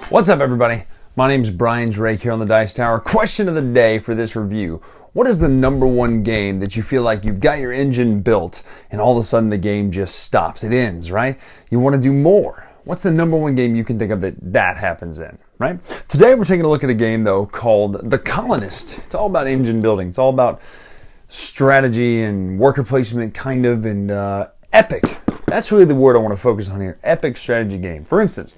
What's up, everybody? My name's Bryan Drake here on the Dice Tower. Question of the day for this review. What is the number 1 game that you feel like you've got your engine built and all of a sudden the game just stops? It ends, right? You want to do more. What's the number 1 game you can think of that happens in, right? Today we're taking a look at a game, though, called The Colonists. It's all about engine building. It's all about strategy and worker placement, kind of, and epic. That's really the word I want to focus on here. Epic strategy game. For instance,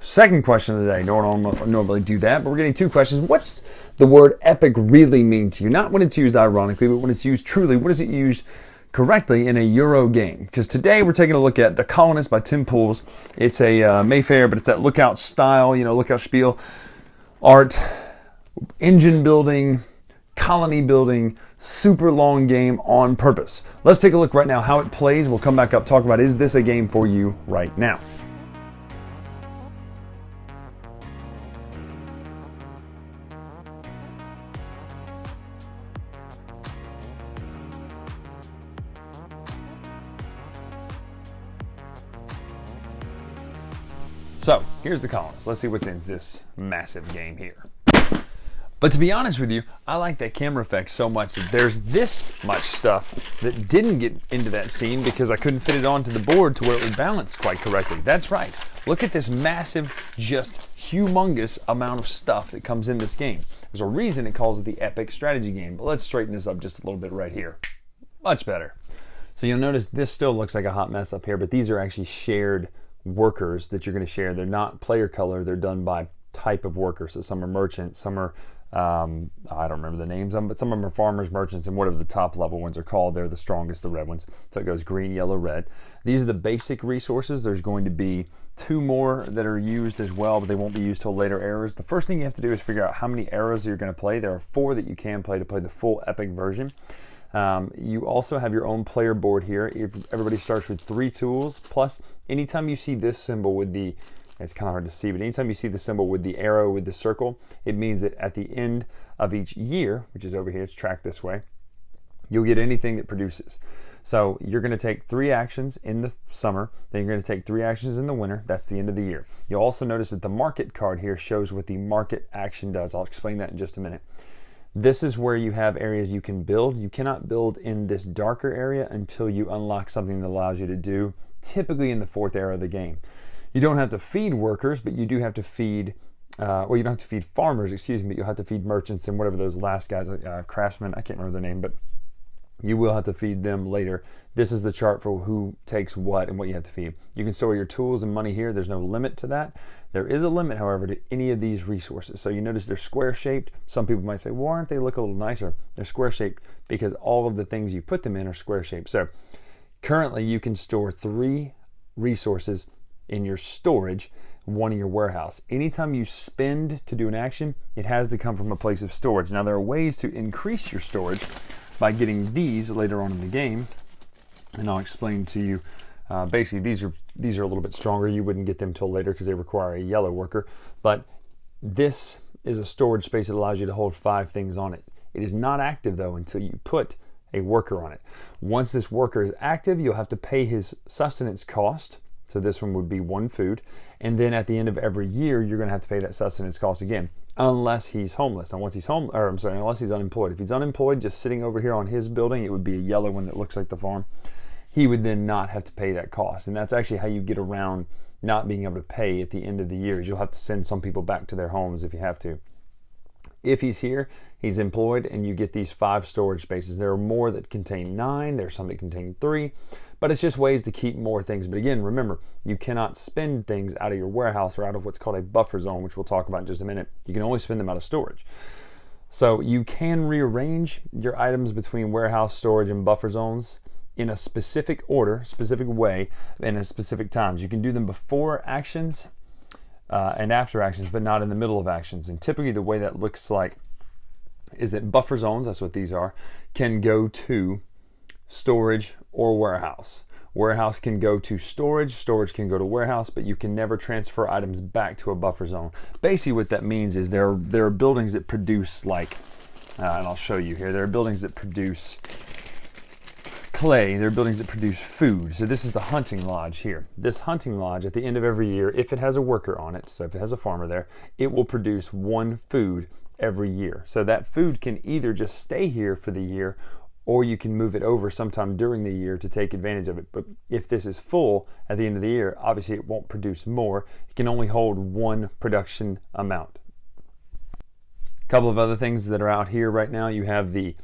second question of the day. Don't normally do that, but we're getting 2 questions. What's the word epic really mean to you? Not when it's used ironically, but when it's used truly. What is it used correctly in a Euro game? Because today we're taking a look at The Colonists by Tim Pools. It's a Mayfair, but it's that lookout style, lookout spiel, art, engine building, colony building, super long game on purpose. Let's take a look right now how it plays. We'll come back up, talk about, is this a game for you right now? So, here's The Colonists. Let's see what's in this massive game here. But to be honest with you, I like that camera effect so much that there's this much stuff that didn't get into that scene because I couldn't fit it onto the board to where it would balance quite correctly. That's right. Look at this massive, just humongous amount of stuff that comes in this game. There's a reason it calls it the epic strategy game, but let's straighten this up just a little bit right here. Much better. So you'll notice this still looks like a hot mess up here, but these are actually shared workers that you're going to share. They're not player color. They're done by type of worker. So some are merchants, some are, I don't remember the names of them, but some of them are farmers, merchants, and whatever the top level ones are called. They're the strongest, the red ones. So it goes green, yellow, red. These are the basic resources. There's going to be 2 more that are used as well, but they won't be used till later eras. The first thing you have to do is figure out how many eras you're going to play. There are 4 that you can play to play the full epic version. You also have your own player board here. Everybody starts with 3 tools, plus anytime you see this symbol with the, it's kind of hard to see, but anytime you see the symbol with the arrow with the circle, it means that at the end of each year, which is over here, it's tracked this way, you'll get anything that produces. So you're going to take 3 actions in the summer, then you're going to take 3 actions in the winter. That's the end of the year. You'll also notice that the market card here shows what the market action does. I'll explain that in just a minute. This is where you have areas you can build. You cannot build in this darker area until you unlock something that allows you to do, typically in the 4th era of the game. You don't have to feed workers, but you do have to feed, you don't have to feed farmers, excuse me, you'll have to feed merchants and whatever those last guys, craftsmen, I can't remember their name, but you will have to feed them later. This is the chart for who takes what and what you have to feed. You can store your tools and money here. There's no limit to that. There is a limit, however, to any of these resources. So you notice they're square shaped. Some people might say, well, aren't they look a little nicer? They're square shaped because all of the things you put them in are square shaped. So currently you can store 3 resources in your storage, 1 in your warehouse. Anytime you spend to do an action, it has to come from a place of storage. Now there are ways to increase your storage by getting these later on in the game, and I'll explain to you. Basically, these are a little bit stronger. You wouldn't get them till later because they require a yellow worker. But this is a storage space that allows you to hold 5 things on it. It is not active though until you put a worker on it. Once this worker is active, you'll have to pay his sustenance cost. So this one would be 1 food. And then at the end of every year, you're going to have to pay that sustenance cost again, unless he's homeless. And once he's unless he's unemployed. If he's unemployed, just sitting over here on his building, it would be a yellow one that looks like the farm. He would then not have to pay that cost. And that's actually how you get around not being able to pay at the end of the year. Is you'll have to send some people back to their homes if you have to. If he's here, he's employed, and you get these 5 storage spaces. There are more that contain 9. There's some that contain 3. But it's just ways to keep more things. But again, remember, you cannot spend things out of your warehouse or out of what's called a buffer zone, which we'll talk about in just a minute. You can only spend them out of storage. So you can rearrange your items between warehouse, storage, and buffer zones in a specific order, specific way, and at specific times. You can do them before actions and after actions, but not in the middle of actions. And typically the way that looks like is that buffer zones, that's what these are, can go to storage or warehouse. Warehouse can go to storage, storage can go to warehouse, but you can never transfer items back to a buffer zone. Basically what that means is there are buildings that produce and I'll show you here, there are buildings that produce clay. They're buildings that produce food. So this is the hunting lodge here. This hunting lodge, at the end of every year, if it has a worker on it, so if it has a farmer there, it will produce one food every year. So that food can either just stay here for the year, or you can move it over sometime during the year to take advantage of it. But if this is full at the end of the year, obviously it won't produce more. It can only hold one production amount. A couple of other things that are out here right now. You have the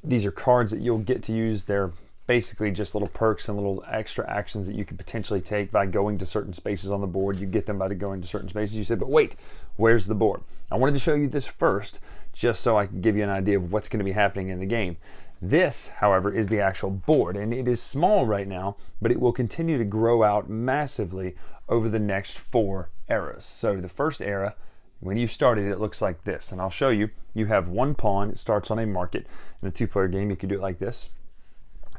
these are cards that you'll get to use. They're basically just little perks and little extra actions that you could potentially take by going to certain spaces on the board. You get them by going to certain spaces. You said, but wait, where's the board? I wanted to show you this first, just so I can give you an idea of what's going to be happening in the game. This, however, is the actual board, and it is small right now, but it will continue to grow out massively over the next 4 eras. So the first era, when you started, it looks like this, and I'll show you. You have one pawn. It starts on a market. In a 2-player game, you could do it like this.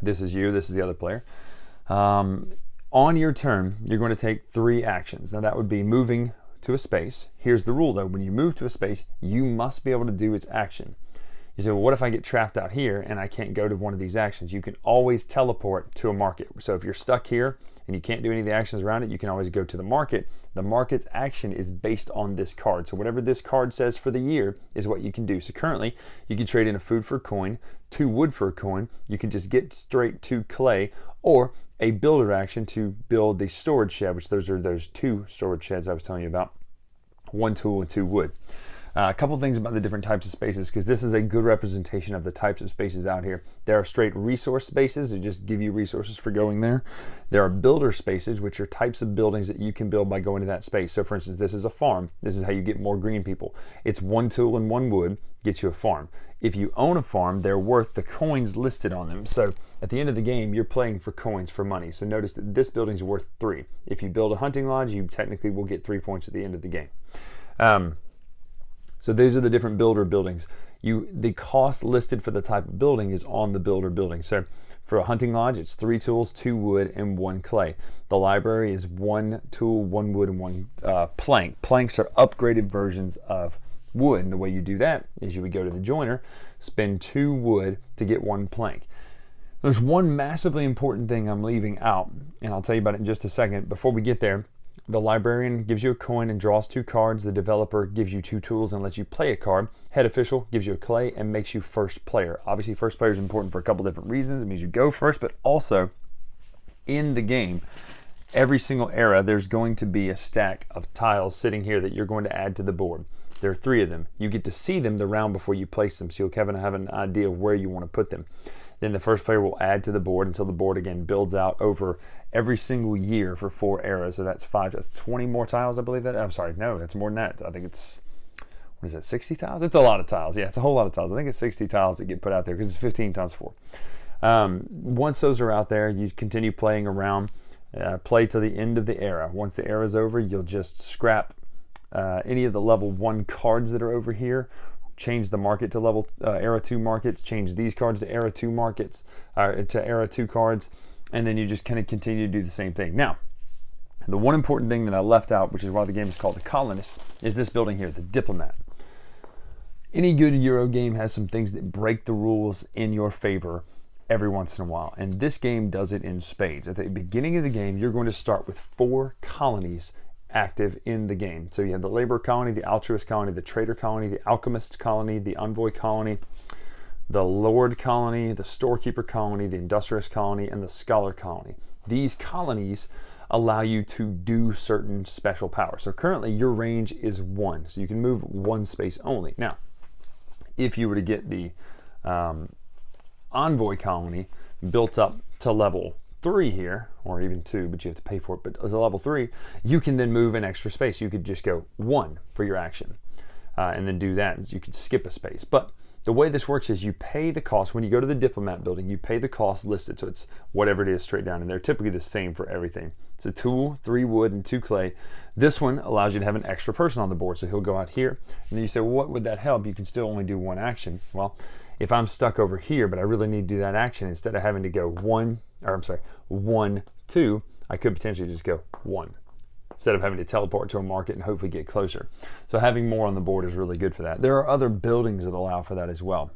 This is you, this is the other player. On your turn, you're going to take 3 actions. Now that would be moving to a space. Here's the rule though, when you move to a space, you must be able to do its action. You say, well, what if I get trapped out here and I can't go to one of these actions? You can always teleport to a market. So if you're stuck here and you can't do any of the actions around it, you can always go to the market. The market's action is based on this card. So whatever this card says for the year is what you can do. So currently, you can trade in a food for a coin, 2 wood for a coin. You can just get straight to clay, or a builder action to build the storage shed, which those are those 2 storage sheds I was telling you about. 1 tool and 2 wood. A couple things about the different types of spaces, because this is a good representation of the types of spaces out here. There are straight resource spaces that just give you resources for going there. There are builder spaces, which are types of buildings that you can build by going to that space. So for instance, this is a farm. This is how you get more green people. It's 1 tool and 1 wood gets you a farm. If you own a farm, they're worth the coins listed on them. So at the end of the game, you're playing for coins, for money. So notice that this building's worth 3. If you build a hunting lodge, you technically will get 3 points at the end of the game. So these are the different builder buildings. The cost listed for the type of building is on the builder building. So for a hunting lodge, it's 3 tools, 2 wood, and 1 clay. The library is 1 tool, 1 wood, and 1 plank. Planks are upgraded versions of wood, and the way you do that is you would go to the joiner, spend 2 wood to get 1 plank. There's one massively important thing I'm leaving out, and I'll tell you about it in just a second. Before we get there, the librarian gives you a coin and draws 2 cards. The developer gives you 2 tools and lets you play a card. Head official gives you a clay and makes you first player. Obviously, first player is important for a couple different reasons. It means you go first, but also in the game, every single era, there's going to be a stack of tiles sitting here that you're going to add to the board. There are 3 of them. You get to see them the round before you place them, so you'll have an idea of where you want to put them. Then the first player will add to the board until the board again builds out over every single year for 4 eras. So that's 20 more tiles, I believe that. I'm sorry, no, that's more than that. I think it's, what is that, 60 tiles? It's a lot of tiles. Yeah, it's a whole lot of tiles. I think it's 60 tiles that get put out there because it's 15 times 4. Once those are out there, you continue playing around, play till the end of the era. Once the era is over, you'll just scrap any of the level 1 cards that are over here, change the market to level era 2 markets, change these cards to era 2 markets, to era 2 cards, and then you just kind of continue to do the same thing. Now, the one important thing that I left out, which is why the game is called the Colonists, is this building here, the Diplomat. Any good Euro game has some things that break the rules in your favor every once in a while, and this game does it in spades. At the beginning of the game, you're going to start with 4 colonies active in the game. So you have the labor colony, the altruist colony, the trader colony, the alchemist colony, the envoy colony, the lord colony, the storekeeper colony, the industrious colony, and the scholar colony. These colonies allow you to do certain special powers. So currently your range is 1, so you can move 1 space only. Now, if you were to get the envoy colony built up to level 3 here, or even 2, but you have to pay for it, but as a level 3, you can then move an extra space. You could just go 1 for your action, and then do that. You could skip a space. But the way this works is you pay the cost. When you go to the Diplomat building, you pay the cost listed, so it's whatever it is straight down, and they're typically the same for everything. It's a tool, 3 wood, and 2 clay. This one allows you to have an extra person on the board, so he'll go out here, and then you say, well, what would that help? You can still only do 1 action. Well, if I'm stuck over here, but I really need to do that action, instead of having to go 1, 2, I could potentially just go 1, instead of having to teleport to a market and hopefully get closer. So having more on the board is really good for that. There are other buildings that allow for that as well.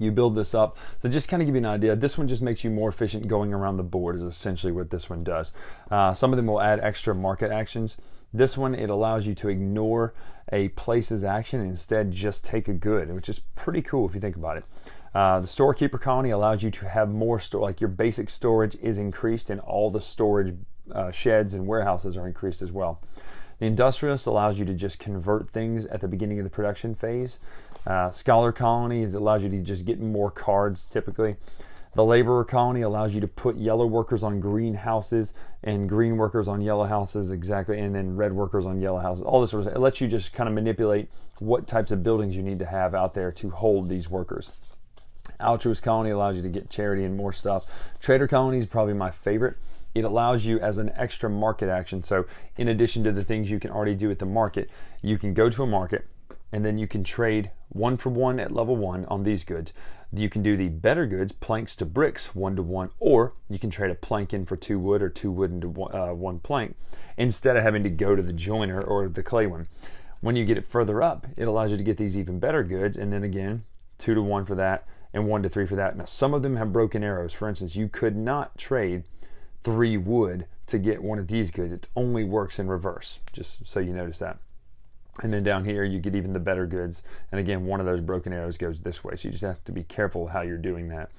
You build this up. So just kind of give you an idea, this one just makes you more efficient going around the board is essentially what this one does. Some of them will add extra market actions. This one, it allows you to ignore a place's action and instead just take a good, which is pretty cool if you think about it. The storekeeper colony allows you to have more store, like your basic storage is increased and all the storage sheds and warehouses are increased as well. The industrialist allows you to just convert things at the beginning of the production phase. Scholar colony allows you to just get more cards typically. The laborer colony allows you to put yellow workers on green houses and green workers on yellow houses, exactly, and then red workers on yellow houses. All this sort of stuff. It lets you just kind of manipulate what types of buildings you need to have out there to hold these workers. Altruist colony allows you to get charity and more stuff. Trader colony is probably my favorite. It allows you as an extra market action. So in addition to the things you can already do at the market, you can go to a market and then you can trade 1 for 1 at level 1 on these goods. You can do the better goods, planks to bricks 1 to 1, or you can trade a plank in for 2 wood or 2 wood into 1 plank instead of having to go to the joiner or the clay one. When you get it further up, it allows you to get these even better goods, and then again 2 to 1 for that and 1 to 3 for that. Now some of them have broken arrows. For instance, you could not trade 3 wood to get one of these goods. It only works in reverse, just so you notice that. And then down here you get even the better goods, and again one of those broken arrows goes this way, so you just have to be careful how you're doing that.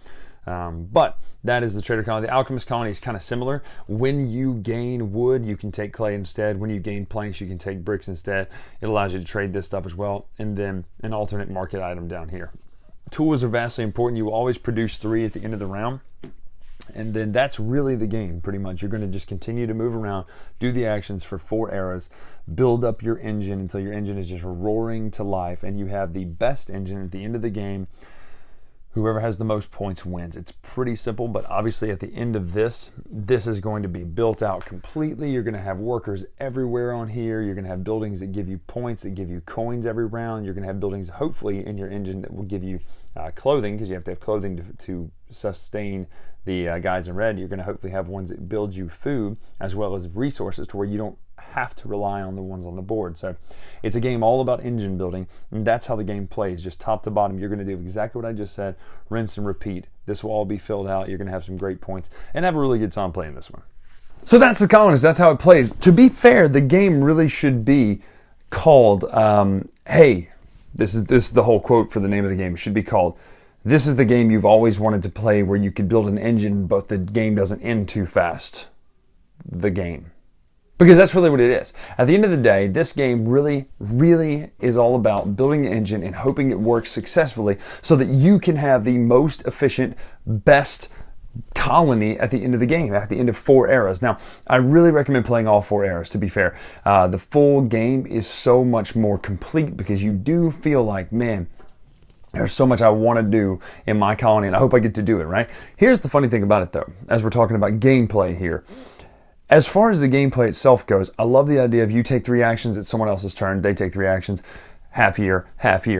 But that is the trader colony. The alchemist colony is kind of similar. When you gain wood, you can take clay instead. When you gain planks, you can take bricks instead. It allows you to trade this stuff as well. And then an alternate market item down here. Tools are vastly important. You will always produce 3 at the end of the round. And then that's really the game, pretty much. You're going to just continue to move around, do the actions for 4 eras, build up your engine until your engine is just roaring to life, and you have the best engine at the end of the game. Whoever has the most points wins. It's pretty simple, but obviously at the end of this is going to be built out completely. You're going to have workers everywhere on here. You're going to have buildings that give you points, that give you coins every round. You're going to have buildings, hopefully, in your engine that will give you clothing, because you have to have clothing to sustain the guys in red. You're going to hopefully have ones that build you food as well as resources to where you don't have to rely on the ones on the board. So it's a game all about engine building, and that's how the game plays, just top to bottom. You're going to do exactly what I just said, rinse and repeat. This will all be filled out. You're going to have some great points and have a really good time playing this one. So that's the Colonists. That's how it plays. To be fair, the game really should be called, hey, this is the whole quote for the name of the game. It should be called, this is the game you've always wanted to play, where you could build an engine but the game doesn't end too fast. The game. Because that's really what it is. At the end of the day, this game really, really is all about building an engine and hoping it works successfully so that you can have the most efficient, best colony at the end of the game, at the end of 4 eras. Now, I really recommend playing all 4 eras, to be fair. The full game is so much more complete because you do feel like, man, there's so much I want to do in my colony, and I hope I get to do it, right? Here's the funny thing about it, though, as we're talking about gameplay here. As far as the gameplay itself goes, I love the idea of you take 3 actions, it's someone else's turn, they take 3 actions, half year,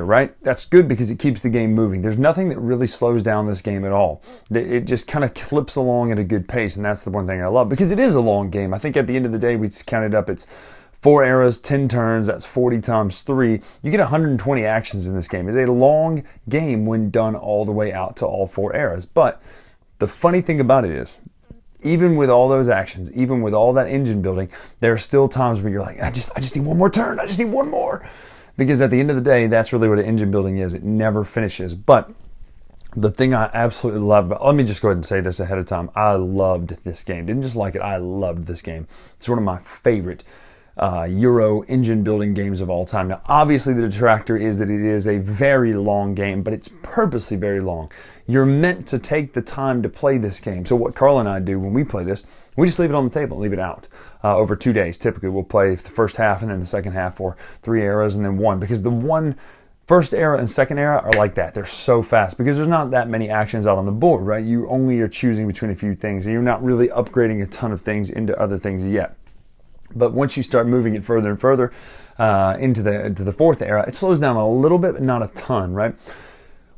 right? That's good because it keeps the game moving. There's nothing that really slows down this game at all. It just kind of clips along at a good pace, and that's the one thing I love, because it is a long game. I think at the end of the day, we counted up, it's 4 eras, 10 turns, that's 40 times 3. You get 120 actions in this game. It's a long game when done all the way out to all 4 eras. But the funny thing about it is, even with all those actions, even with all that engine building, there are still times where you're like, I just need one more turn. I just need one more. Because at the end of the day, that's really what engine building is. It never finishes. But the thing I absolutely love about, let me just go ahead and say this ahead of time. I loved this game. Didn't just like it, I loved this game. It's one of my favorite Euro engine building games of all time. Now, obviously the detractor is that it is a very long game, but it's purposely very long. You're meant to take the time to play this game. So what Carl and I do when we play this, we just leave it on the table and leave it out over 2 days. Typically, we'll play the first half and then the second half, or 3 eras and then 1, because the first era and second era are like that. They're so fast because there's not that many actions out on the board, right? You only are choosing between a few things, and you're not really upgrading a ton of things into other things yet. But once you start moving it further and further into the 4th era, it slows down a little bit, but not a ton, right?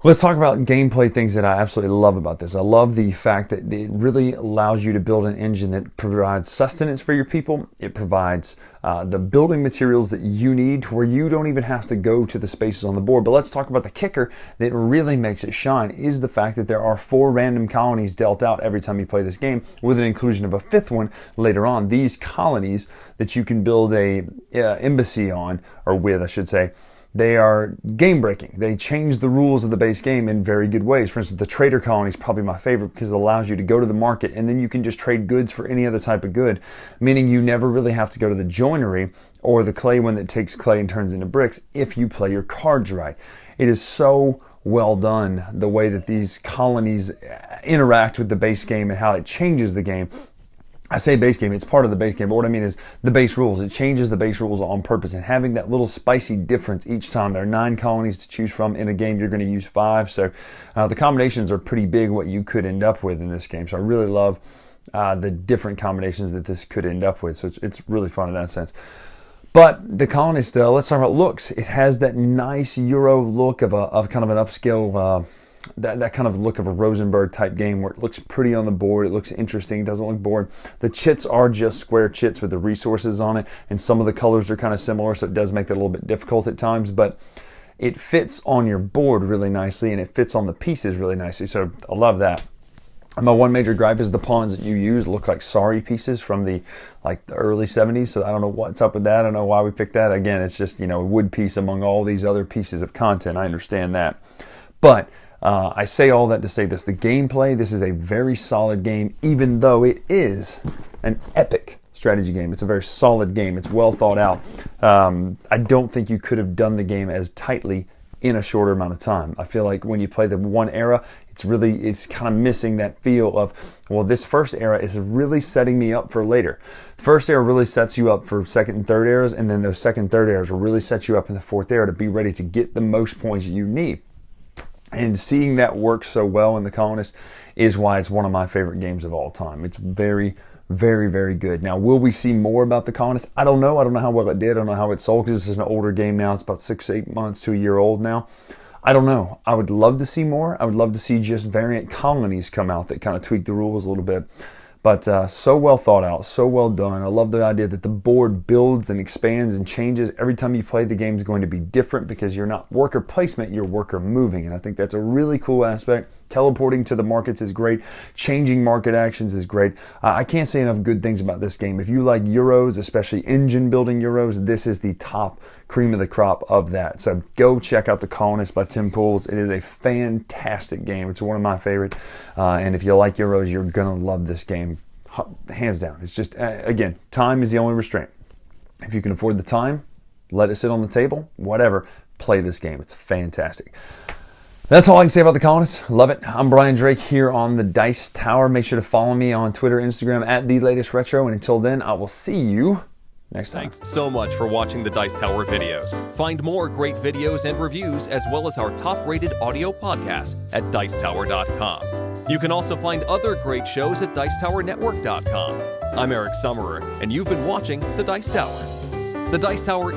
Let's talk about gameplay things that I absolutely love about this. I love the fact that it really allows you to build an engine that provides sustenance for your people. It provides the building materials that you need to where you don't even have to go to the spaces on the board. But let's talk about the kicker that really makes it shine is the fact that there are 4 random colonies dealt out every time you play this game, with an inclusion of a 5th one later on. These colonies that you can build a embassy on, or with, I should say, they are game breaking. They change the rules of the base game in very good ways. For instance, the trader colony is probably my favorite because it allows you to go to the market and then you can just trade goods for any other type of good, meaning you never really have to go to the joinery or the clay one that takes clay and turns into bricks if you play your cards right. It is so well done, the way that these colonies interact with the base game and how it changes the game. I say base game, it's part of the base game, but what I mean is the base rules. It changes the base rules on purpose, and having that little spicy difference each time. There are 9 colonies to choose from. In a game, you're going to use 5, so the combinations are pretty big what you could end up with in this game. So I really love the different combinations that this could end up with, so it's really fun in that sense. But the Colonist, let's talk about looks. It has that nice Euro look of kind of an upscale, that kind of look of a Rosenberg type game where it looks pretty on the board, it looks interesting, it doesn't look bored. The chits are just square chits with the resources on it, and some of the colors are kind of similar, so it does make that a little bit difficult at times, but it fits on your board really nicely and it fits on the pieces really nicely, so I love that. My one major gripe is the pawns that you use look like sorry pieces from the early 70s, so I don't know what's up with that. I don't know why we picked that. Again, it's just, a wood piece among all these other pieces of content. I understand that. But I say all that to say this. The gameplay, this is a very solid game, even though it is an epic strategy game. It's a very solid game. It's well thought out. I don't think you could have done the game as tightly in a shorter amount of time. I feel like when you play the one era, it's kind of missing that feel of, well, this first era is really setting me up for later. The first era really sets you up for second and third eras, and then those second and third eras will really set you up in the 4th era to be ready to get the most points you need. And seeing that work so well in the Colonists is why it's one of my favorite games of all time. It's very, very, very good. Now, will we see more about the Colonists? I don't know. I don't know how well it did. I don't know how it sold because this is an older game now. It's about 6 to 8 months to a year old now. I don't know. I would love to see more. I would love to see just variant colonies come out that kind of tweak the rules a little bit. But so well thought out, so well done. I love the idea that the board builds and expands and changes. Every time you play, the game is going to be different because you're not worker placement, you're worker moving. And I think that's a really cool aspect. Teleporting to the markets is great. Changing market actions is great. I can't say enough good things about this game. If you like Euros, especially engine building Euros, this is the top cream of the crop of that. So go check out The Colonists by Tim Pools. It is a fantastic game. It's one of my favorite. And if you like Euros, you're going to love this game. Hands down. It's just, again, time is the only restraint. If you can afford the time, let it sit on the table, whatever, play this game. It's fantastic. That's all I can say about The Colonists. Love it. I'm Brian Drake here on the Dice Tower. Make sure to follow me on Twitter and Instagram at TheLatestRetro. And until then, I will see you next time. Thanks so much for watching the Dice Tower videos. Find more great videos and reviews, as well as our top-rated audio podcast at Dicetower.com. You can also find other great shows at DicetowerNetwork.com. I'm Eric Summerer, and you've been watching The Dice Tower. The Dice Tower